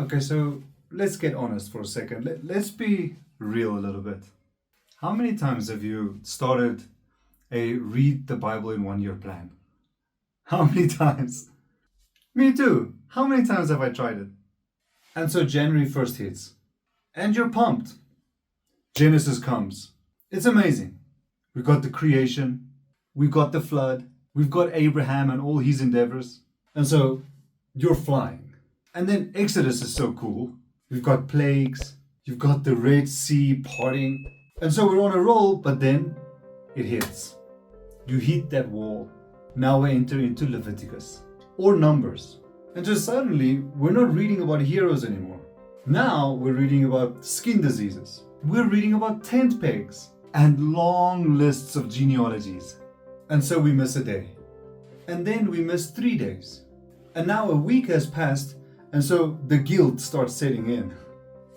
Okay, so let's get honest for a second. Let's be real a little bit. How many times have you started a read the Bible in 1 year plan? How many times? Me too. How many times have I tried it? And so January 1st hits, and you're pumped. Genesis comes. It's amazing. We got the creation, we got the flood, we've got Abraham and all his endeavors. And so you're flying. And then Exodus is so cool. We've got plagues, you've got the Red Sea parting. And so we're on a roll, but then it hits. You hit that wall. Now we enter into Leviticus or Numbers. And just suddenly, we're not reading about heroes anymore. Now we're reading about skin diseases. We're reading about tent pegs and long lists of genealogies. And so we miss a day. And then we miss 3 days. And now a week has passed, and so the guilt starts setting in.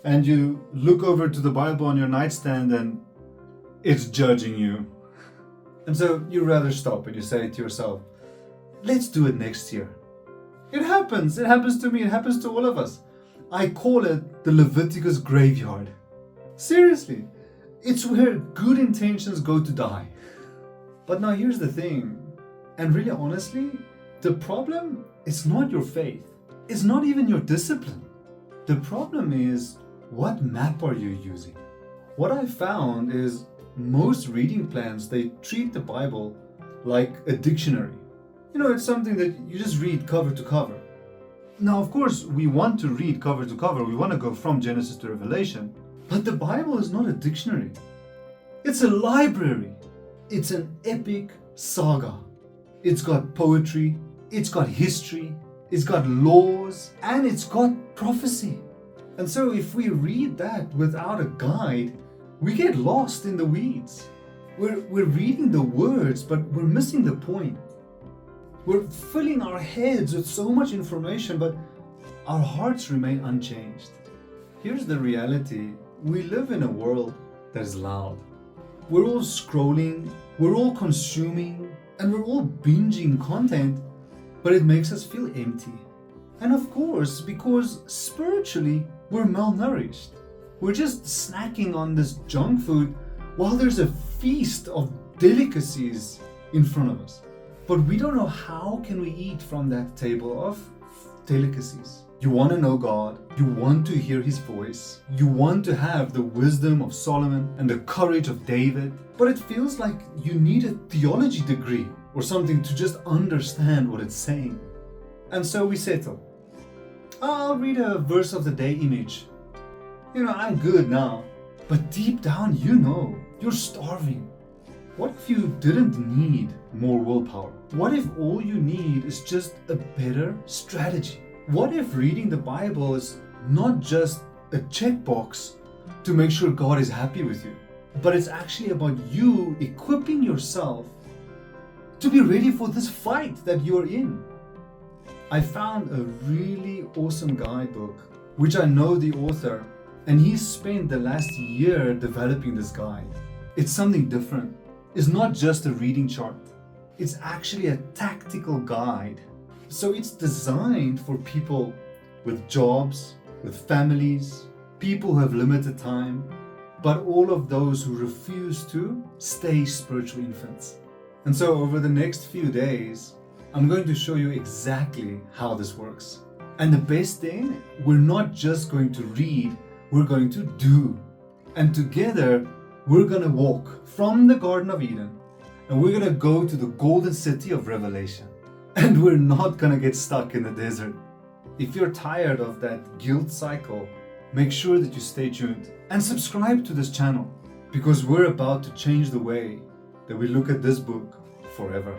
And you look over to the Bible on your nightstand and it's judging you. And so you rather stop and you say to yourself, let's do it next year. It happens to me, it happens to all of us. I call it the Leviticus graveyard. Seriously, it's where good intentions go to die. But now here's the thing, and really honestly, the problem is not your faith. It's not even your discipline. The problem is, what map are you using? What I found is most reading plans, they treat the Bible like a dictionary. You know, it's something that you just read cover to cover. Now, of course, we want to read cover to cover. We want to go from Genesis to Revelation. But the Bible is not a dictionary. It's a library. It's an epic saga. It's got poetry, it's got history, it's got laws, and it's got prophecy. And so if we read that without a guide, we get lost in the weeds. We're reading the words, but we're missing the point. We're filling our heads with so much information, but our hearts remain unchanged. Here's the reality. We live in a world that is loud. We're all scrolling, we're all consuming, and we're all binging content, but it makes us feel empty. And of course, because spiritually, we're malnourished. We're just snacking on this junk food while there's a feast of delicacies in front of us. But we don't know how can we eat from that table of delicacies. You want to know God, you want to hear His voice, you want to have the wisdom of Solomon and the courage of David, but it feels like you need a theology degree or something to just understand what it's saying. And so we settle. I'll read a verse of the day image. I'm good now. But deep down, you're starving. What if you didn't need more willpower? What if all you need is just a better strategy? What if reading the Bible is not just a checkbox to make sure God is happy with you, but it's actually about you equipping yourself to be ready for this fight that you're in? I found a really awesome guidebook, which I know the author, and he spent the last year developing this guide. It's something different. It's not just a reading chart. It's actually a tactical guide. So it's designed for people with jobs, with families, people who have limited time, but all of those who refuse to stay spiritual infants. And so over the next few days, I'm going to show you exactly how this works. And the best thing, we're not just going to read, we're going to do. And together, we're going to walk from the Garden of Eden and we're going to go to the golden city of Revelation. And we're not going to get stuck in the desert. If you're tired of that guilt cycle, make sure that you stay tuned and subscribe to this channel, because we're about to change the way that we look at this book forever.